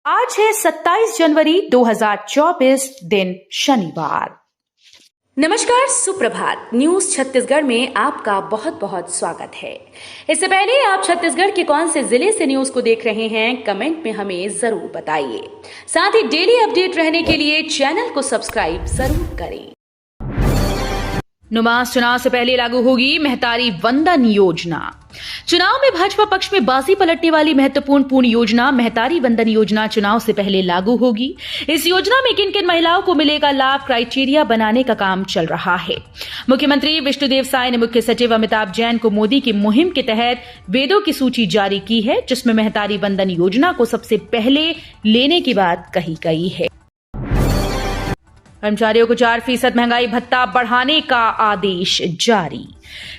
आज है 27 जनवरी 2024 दिन शनिवार। नमस्कार, सुप्रभात। न्यूज छत्तीसगढ़ में आपका बहुत बहुत स्वागत है। इससे पहले आप छत्तीसगढ़ के कौन से जिले से न्यूज को देख रहे हैं, कमेंट में हमें जरूर बताइए। साथ ही डेली अपडेट रहने के लिए चैनल को सब्सक्राइब जरूर करें। नुमास चुनाव से पहले लागू होगी महतारी वंदन योजना। चुनाव में भाजपा पक्ष में बाजी पलटने वाली महत्वपूर्ण योजना महतारी वंदन योजना चुनाव से पहले लागू होगी। इस योजना में किन किन महिलाओं को मिलेगा लाभ, क्राइटेरिया बनाने का काम चल रहा है। मुख्यमंत्री विष्णुदेव साय ने मुख्य सचिव अमिताभ जैन को मोदी की मुहिम के तहत वेदों की सूची जारी की है, जिसमें महतारी वंदन योजना को सबसे पहले लेने की बात कही गई है। कर्मचारियों को 4% महंगाई भत्ता बढ़ाने का आदेश जारी।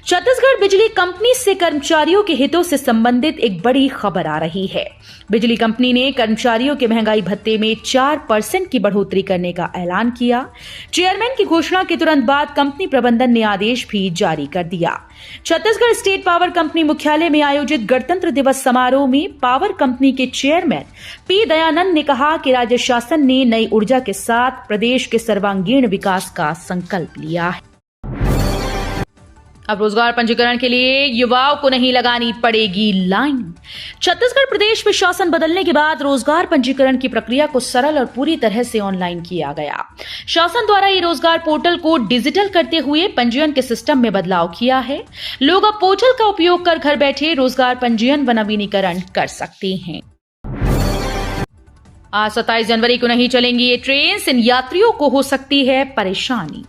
छत्तीसगढ़ बिजली कंपनी से कर्मचारियों के हितों से संबंधित एक बड़ी खबर आ रही है। बिजली कंपनी ने कर्मचारियों के महंगाई भत्ते में 4% की बढ़ोतरी करने का ऐलान किया। चेयरमैन की घोषणा के तुरंत बाद कंपनी प्रबंधन ने आदेश भी जारी कर दिया। छत्तीसगढ़ स्टेट पावर कंपनी मुख्यालय में आयोजित गणतंत्र दिवस समारोह में पावर कंपनी के चेयरमैन पी दयानंद ने कहा कि राज्य शासन ने नई ऊर्जा के साथ प्रदेश के सर्वांगीण विकास का संकल्प लिया है। अब रोजगार पंजीकरण के लिए युवाओं को नहीं लगानी पड़ेगी लाइन। छत्तीसगढ़ प्रदेश में शासन बदलने के बाद रोजगार पंजीकरण की प्रक्रिया को सरल और पूरी तरह से ऑनलाइन किया गया। शासन द्वारा ये रोजगार पोर्टल को डिजिटल करते हुए पंजीयन के सिस्टम में बदलाव किया है। लोग अब पोर्टल का उपयोग कर घर बैठे रोजगार पंजीयन व नवीनीकरण कर सकते हैं। आज 27 जनवरी को नहीं चलेंगी ये ट्रेन, इन यात्रियों को हो सकती है परेशानी।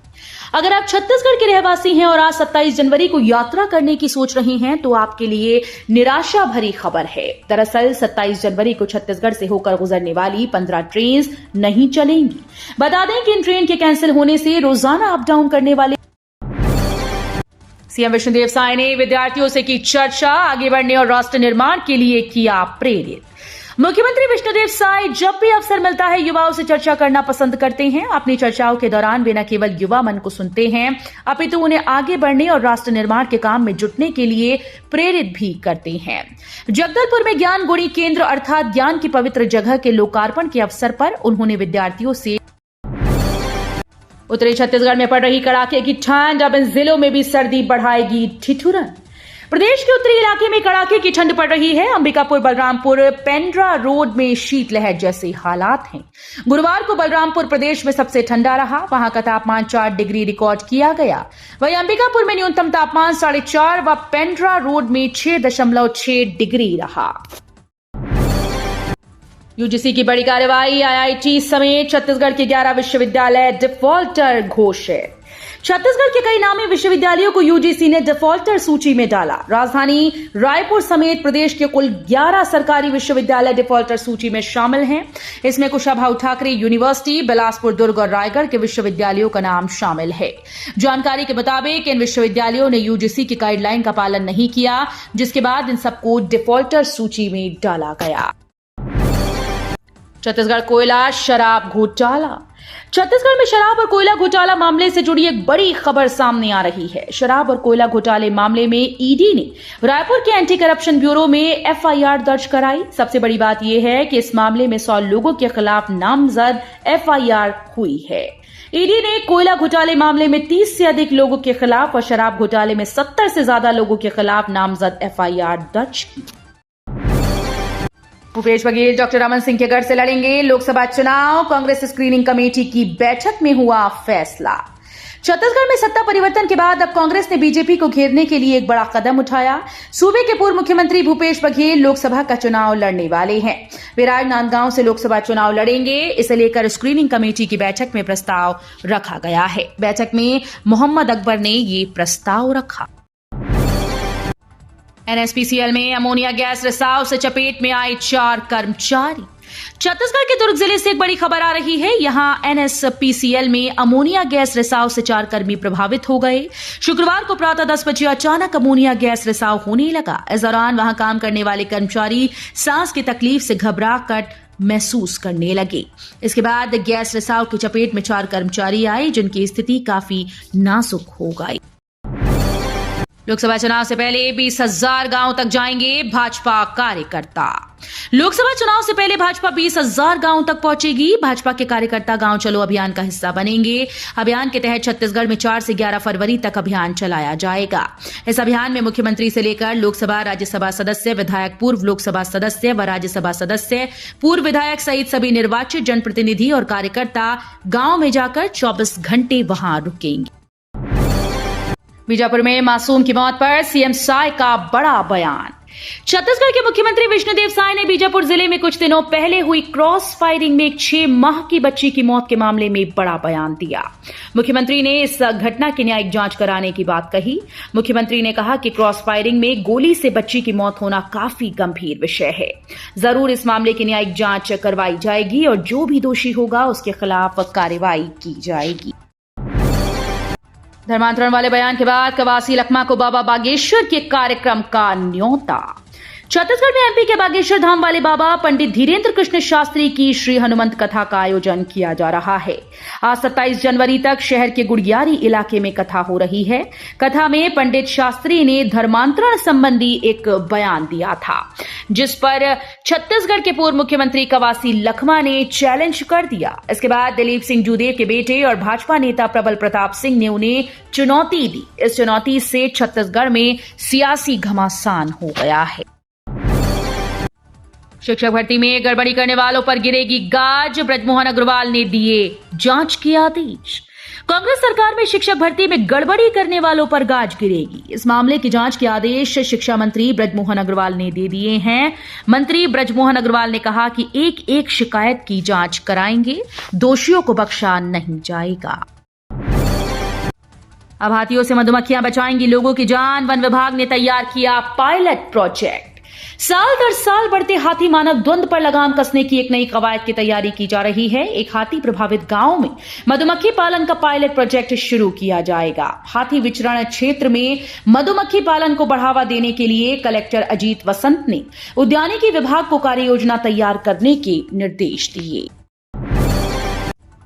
अगर आप छत्तीसगढ़ के रहवासी हैं और आज 27 जनवरी को यात्रा करने की सोच रहे हैं तो आपके लिए निराशा भरी खबर है। दरअसल 27 जनवरी को छत्तीसगढ़ से होकर गुजरने वाली 15 ट्रेन नहीं चलेंगी। बता दें कि इन ट्रेन के कैंसिल होने से रोजाना अप डाउन करने वाले सीएम विष्णुदेव साय ने विद्यार्थियों से की चर्चा, आगे बढ़ने और राष्ट्र निर्माण के लिए किया प्रेरित। मुख्यमंत्री विष्णुदेव साय जब भी अवसर मिलता है युवाओं से चर्चा करना पसंद करते हैं। अपनी चर्चाओं के दौरान वे न केवल युवा मन को सुनते हैं, अपितु उन्हें आगे बढ़ने और राष्ट्र निर्माण के काम में जुटने के लिए प्रेरित भी करते हैं। जगदलपुर में ज्ञान गुणी केंद्र अर्थात ज्ञान की पवित्र जगह के लोकार्पण के अवसर पर उन्होंने विद्यार्थियों से उत्तरी छत्तीसगढ़ में पड़ रही कड़ाके की ठंड, अब इन जिलों में भी सर्दी बढ़ाएगी ठिठुरन। प्रदेश के उत्तरी इलाके में कड़ाके की ठंड पड़ रही है। अंबिकापुर, बलरामपुर, पेंड्रा रोड में शीतलहर जैसे हालात हैं। गुरुवार को बलरामपुर प्रदेश में सबसे ठंडा रहा। वहां का तापमान 4 डिग्री रिकॉर्ड किया गया। वहीं अंबिकापुर में न्यूनतम तापमान 4.5 व पेंड्रा रोड में 6.6 डिग्री रहा। यूजीसी की बड़ी कार्रवाई, आईआईटी समेत छत्तीसगढ़ के 11 विश्वविद्यालय डिफॉल्टर घोषित। छत्तीसगढ़ के कई नामी विश्वविद्यालयों को यूजीसी ने डिफॉल्टर सूची में डाला। राजधानी रायपुर समेत प्रदेश के कुल 11 सरकारी विश्वविद्यालय डिफॉल्टर सूची में शामिल हैं। इसमें कुशाभाऊ ठाकरे यूनिवर्सिटी, बिलासपुर, दुर्ग और रायगढ़ के विश्वविद्यालयों का नाम शामिल है। जानकारी के मुताबिक इन विश्वविद्यालयों ने यूजीसी की गाइडलाइन का पालन नहीं किया, जिसके बाद इन सबको डिफॉल्टर सूची में डाला गया। छत्तीसगढ़ कोयला शराब घोटाला। छत्तीसगढ़ में शराब और कोयला घोटाला मामले से जुड़ी एक बड़ी खबर सामने आ रही है। शराब और कोयला घोटाले मामले में ईडी ने रायपुर के एंटी करप्शन ब्यूरो में एफआईआर दर्ज कराई। सबसे बड़ी बात यह है कि इस मामले में 100 लोगों के खिलाफ नामजद एफआईआर हुई है। ईडी ने कोयला घोटाले मामले में 30 से अधिक लोगों के खिलाफ और शराब घोटाले में 70 से ज्यादा लोगों के खिलाफ नामजद एफआईआर दर्ज की। भूपेश बघेल डॉक्टर रमन सिंह के गढ़ से लड़ेंगे लोकसभा चुनाव। कांग्रेस स्क्रीनिंग कमेटी की बैठक में हुआ फैसला। छत्तीसगढ़ में सत्ता परिवर्तन के बाद अब कांग्रेस ने बीजेपी को घेरने के लिए एक बड़ा कदम उठाया। सूबे के पूर्व मुख्यमंत्री भूपेश बघेल लोकसभा का चुनाव लड़ने वाले हैं। वे राजनांदगांव से लोकसभा चुनाव लड़ेंगे। इसे लेकर स्क्रीनिंग कमेटी की बैठक में प्रस्ताव रखा गया है। बैठक में मोहम्मद अकबर ने ये प्रस्ताव रखा। एनएसपीसीएल में अमोनिया गैस रिसाव से चपेट में आए 4 कर्मचारी। छत्तीसगढ़ के दुर्ग जिले से एक बड़ी खबर आ रही है। यहां एनएसपीसीएल में अमोनिया गैस रिसाव से 4 कर्मी प्रभावित हो गए। शुक्रवार को प्रातः 10 बजे अचानक अमोनिया गैस रिसाव होने लगा। इस दौरान वहां काम करने वाले कर्मचारी सांस की तकलीफ से घबराहट महसूस करने लगे। इसके बाद गैस रिसाव की चपेट में 4 कर्मचारी आए, जिनकी स्थिति काफी नाजुक हो गई। लोकसभा चुनाव से पहले 20,000 गांव तक जाएंगे भाजपा कार्यकर्ता। लोकसभा चुनाव से पहले भाजपा 20,000 गांव तक पहुंचेगी। भाजपा के कार्यकर्ता गांव चलो अभियान का हिस्सा बनेंगे। अभियान के तहत छत्तीसगढ़ में 4 से 11 फरवरी तक अभियान चलाया जाएगा। इस अभियान में मुख्यमंत्री से लेकर लोकसभा, राज्यसभा सदस्य, विधायक, पूर्व लोकसभा सदस्य व राज्यसभा सदस्य, पूर्व विधायक सहित सभी निर्वाचित जनप्रतिनिधि और कार्यकर्ता गांव में जाकर 24 घंटे वहां रुकेंगे। बीजापुर में मासूम की मौत पर सीएम साय का बड़ा बयान। छत्तीसगढ़ के मुख्यमंत्री विष्णुदेव साय ने बीजापुर जिले में कुछ दिनों पहले हुई क्रॉस फायरिंग में एक 6 माह की बच्ची की मौत के मामले में बड़ा बयान दिया। मुख्यमंत्री ने इस घटना की न्यायिक जांच कराने की बात कही। मुख्यमंत्री ने कहा कि क्रॉस फायरिंग में गोली से बच्ची की मौत होना काफी गंभीर विषय है। जरूर इस मामले की न्यायिक जांच करवाई जाएगी और जो भी दोषी होगा उसके खिलाफ कार्रवाई की जाएगी। धर्मांतरण वाले बयान के बाद कवासी लखमा को बाबा बागेश्वर के कार्यक्रम का न्योता। छत्तीसगढ़ में एमपी के बागेश्वर धाम वाले बाबा पंडित धीरेन्द्र कृष्ण शास्त्री की श्री हनुमंत कथा का आयोजन किया जा रहा है। आज 27 जनवरी तक शहर के गुड़ियारी इलाके में कथा हो रही है। कथा में पंडित शास्त्री ने धर्मांतरण संबंधी एक बयान दिया था, जिस पर छत्तीसगढ़ के पूर्व मुख्यमंत्री कवासी लखमा ने चैलेंज कर दिया। इसके बाद दिलीप सिंह जूदेव के बेटे और भाजपा नेता प्रबल प्रताप सिंह ने उन्हें चुनौती दी। इस चुनौती से छत्तीसगढ़ में सियासी घमासान हो गया है। शिक्षक भर्ती में गड़बड़ी करने वालों पर गिरेगी गाज, ब्रजमोहन अग्रवाल ने दिए जांच के आदेश। कांग्रेस सरकार में शिक्षक भर्ती में गड़बड़ी करने वालों पर गाज गिरेगी। इस मामले की जांच के आदेश शिक्षा मंत्री ब्रजमोहन अग्रवाल ने दे दिए हैं। मंत्री ब्रजमोहन अग्रवाल ने कहा कि एक एक शिकायत की जांच कराएंगे, दोषियों को बख्शा नहीं जाएगा। अब हाथियों से मधुमक्खियां बचाएंगी लोगों की जान। वन विभाग ने तैयार किया पायलट प्रोजेक्ट। साल दर साल बढ़ते हाथी मानव द्वंद पर लगाम कसने की एक नई कवायद की तैयारी की जा रही है। एक हाथी प्रभावित गांव में मधुमक्खी पालन का पायलट प्रोजेक्ट शुरू किया जाएगा। हाथी विचरण क्षेत्र में मधुमक्खी पालन को बढ़ावा देने के लिए कलेक्टर अजीत वसंत ने उद्यानिकी विभाग को कार्य योजना तैयार करने के निर्देश दिए।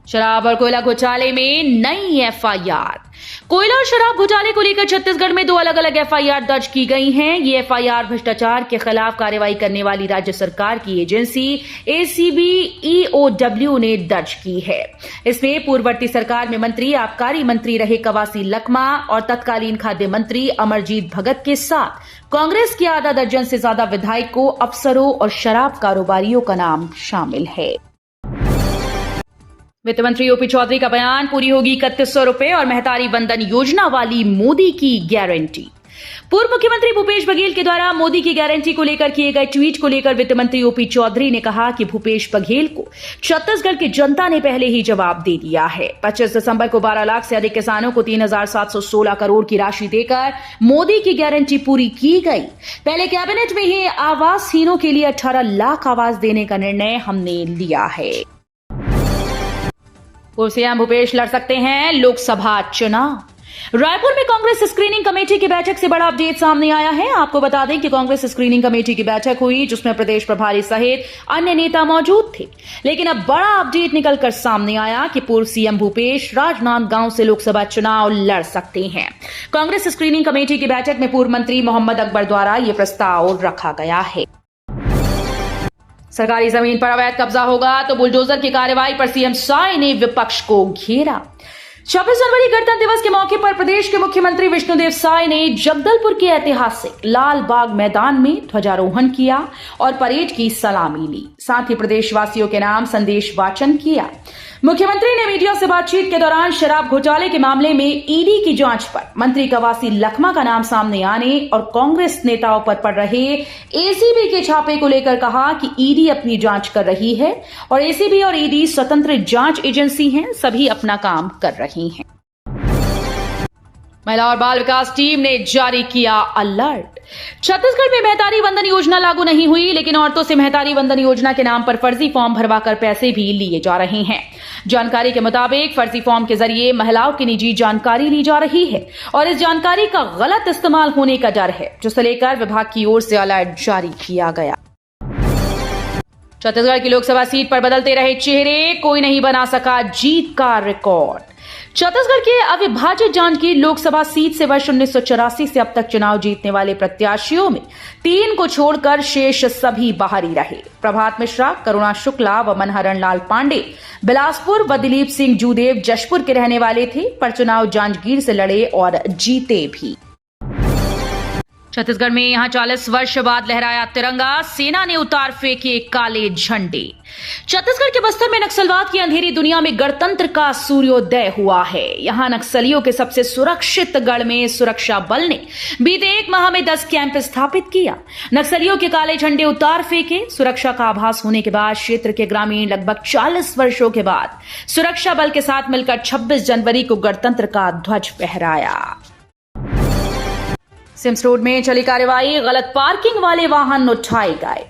शराब और कोयला घोटाले में नई एफआईआर। कोयला और शराब घोटाले को लेकर छत्तीसगढ़ में 2 अलग-अलग एफआईआर दर्ज की गई हैं। ये एफआईआर भ्रष्टाचार के खिलाफ कार्रवाई करने वाली राज्य सरकार की एजेंसी एसीबी ईओडब्ल्यू ने दर्ज की है। इसमें पूर्ववर्ती सरकार में मंत्री, आबकारी मंत्री रहे कवासी लखमा और तत्कालीन खाद्य मंत्री अमरजीत भगत के साथ कांग्रेस के आधा दर्जन से ज्यादा विधायकों, अफसरों और शराब कारोबारियों का नाम शामिल है। वित्त मंत्री ओपी चौधरी का बयान, पूरी होगी 3100 रुपए और महतारी वंदन योजना वाली मोदी की गारंटी। पूर्व मुख्यमंत्री भूपेश बघेल के द्वारा मोदी की गारंटी को लेकर किए गए ट्वीट को लेकर वित्त मंत्री ओपी चौधरी ने कहा कि भूपेश बघेल को छत्तीसगढ़ की जनता ने पहले ही जवाब दे दिया है। 25 दिसंबर को 12 लाख से अधिक किसानों को 3,716 करोड़ की राशि देकर मोदी की गारंटी पूरी की गई। पहले कैबिनेट में ही आवासहीनों के लिए 18 लाख आवास देने का निर्णय हमने लिया है। पूर्व सीएम भूपेश लड़ सकते हैं लोकसभा चुनाव। रायपुर में कांग्रेस स्क्रीनिंग कमेटी की बैठक से बड़ा अपडेट सामने आया है। आपको बता दें कि कांग्रेस स्क्रीनिंग कमेटी की बैठक हुई, जिसमें प्रदेश प्रभारी सहित अन्य नेता मौजूद थे। लेकिन अब बड़ा अपडेट निकलकर सामने आया कि पूर्व सीएम भूपेश राजनांदगांव से लोकसभा चुनाव लड़ सकते हैं। कांग्रेस स्क्रीनिंग कमेटी की बैठक में पूर्व मंत्री मोहम्मद अकबर द्वारा यह प्रस्ताव रखा गया है। सरकारी जमीन पर अवैध कब्जा होगा तो बुलडोजर की कार्रवाई पर सीएम साय ने विपक्ष को घेरा। 26 जनवरी गणतंत्र दिवस के मौके पर प्रदेश के मुख्यमंत्री विष्णुदेव साय ने जगदलपुर के ऐतिहासिक लाल बाग मैदान में ध्वजारोहण किया और परेड की सलामी ली। साथ ही प्रदेशवासियों के नाम संदेश वाचन किया। मुख्यमंत्री ने मीडिया से बातचीत के दौरान शराब घोटाले के मामले में ईडी की जांच पर मंत्री कवासी लखमा का नाम सामने आने और कांग्रेस नेताओं पर पड़ रहे एसीबी के छापे को लेकर कहा कि ईडी अपनी जांच कर रही है और एसीबी और ईडी स्वतंत्र जांच एजेंसी हैं, सभी अपना काम कर रही हैं। महिला और बाल विकास टीम ने जारी किया अलर्ट। छत्तीसगढ़ में महतारी वंदन योजना लागू नहीं हुई, लेकिन औरतों से महतारी वंदन योजना के नाम पर फर्जी फॉर्म भरवाकर पैसे भी लिए जा रहे हैं। जानकारी के मुताबिक फर्जी फॉर्म के जरिए महिलाओं की निजी जानकारी ली जा रही है और इस जानकारी का गलत इस्तेमाल होने का डर है, जिसे लेकर विभाग की ओर से अलर्ट जारी किया गया। छत्तीसगढ़ की लोकसभा सीट पर बदलते रहे चेहरे, कोई नहीं बना सका जीत का रिकॉर्ड। छत्तीसगढ़ के अविभाजित जांजगीर लोकसभा सीट से वर्ष 1984 से अब तक चुनाव जीतने वाले प्रत्याशियों में 3 को छोड़कर शेष सभी बाहरी रहे। प्रभात मिश्रा, करुणा शुक्ला व मनहरण लाल पांडे बिलासपुर व दिलीप सिंह जूदेव जशपुर के रहने वाले थे, पर चुनाव जांजगीर से लड़े और जीते भी। छत्तीसगढ़ में यहां 40 वर्ष बाद लहराया तिरंगा, सेना ने उतार फेंके काले झंडे। छत्तीसगढ़ के बस्तर में नक्सलवाद की अंधेरी दुनिया में गणतंत्र का सूर्योदय हुआ है। यहां नक्सलियों के सबसे सुरक्षित गढ़ में सुरक्षा बल ने बीते 1 माह में 10 कैंप स्थापित किया। नक्सलियों के काले झंडे उतार फेंके। सुरक्षा का आभास होने के बाद क्षेत्र के ग्रामीण लगभग 40 वर्षों के बाद सुरक्षा बल के साथ मिलकर 26 जनवरी को गणतंत्र का ध्वज फहराया। सिम्स रोड में चली कार्रवाई, गलत पार्किंग वाले वाहन उठाए गए।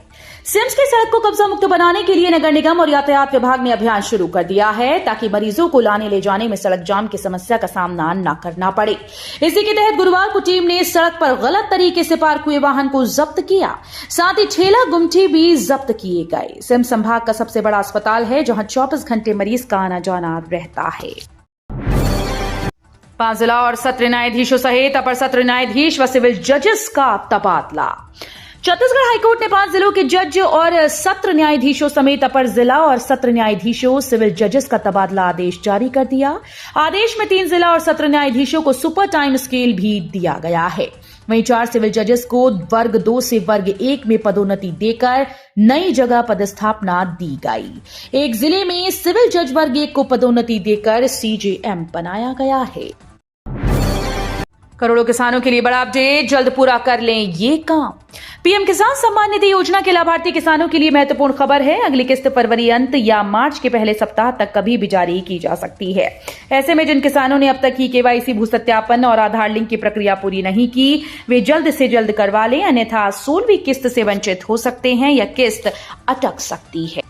सिम्स की सड़क को कब्जा मुक्त बनाने के लिए नगर निगम और यातायात विभाग ने अभियान शुरू कर दिया है, ताकि मरीजों को लाने ले जाने में सड़क जाम की समस्या का सामना न करना पड़े। इसी के तहत गुरुवार को टीम ने सड़क पर गलत तरीके से पार्क हुए वाहन को जब्त किया। साथ ही ठेला गुमटी भी जब्त किए गए। सिम्स संभाग का सबसे बड़ा अस्पताल है, जहां 24 घंटे मरीज का आना जाना रहता है। 5 जिला और सत्र न्यायाधीशों सहित अपर सत्र न्यायाधीश व सिविल जजेस का तबादला। छत्तीसगढ़ हाईकोर्ट ने 5 जिलों के जज और सत्र न्यायाधीशों समेत अपर जिला और सत्र न्यायाधीशों सिविल जजेस का तबादला आदेश जारी कर दिया। आदेश में 3 जिला और सत्र न्यायाधीशों को सुपर टाइम स्केल भी दिया गया है। वहीं 4 सिविल जजेस को वर्ग 2 से वर्ग 1 में पदोन्नति देकर नई जगह पदस्थापना दी गई। एक जिले में सिविल जज वर्ग 1 को पदोन्नति देकर सीजेएम बनाया गया है। करोड़ों किसानों के लिए बड़ा अपडेट, जल्द पूरा कर लें ये काम। पीएम किसान सम्मान निधि योजना के लाभार्थी किसानों के लिए महत्वपूर्ण खबर है। अगली किस्त फरवरी अंत या मार्च के पहले सप्ताह तक कभी भी जारी की जा सकती है। ऐसे में जिन किसानों ने अब तक ही केवाईसी, भू सत्यापन और आधार लिंक की प्रक्रिया पूरी नहीं की, वे जल्द से जल्द करवा लें, अन्यथा 16वीं किस्त से वंचित हो सकते हैं या किस्त अटक सकती है।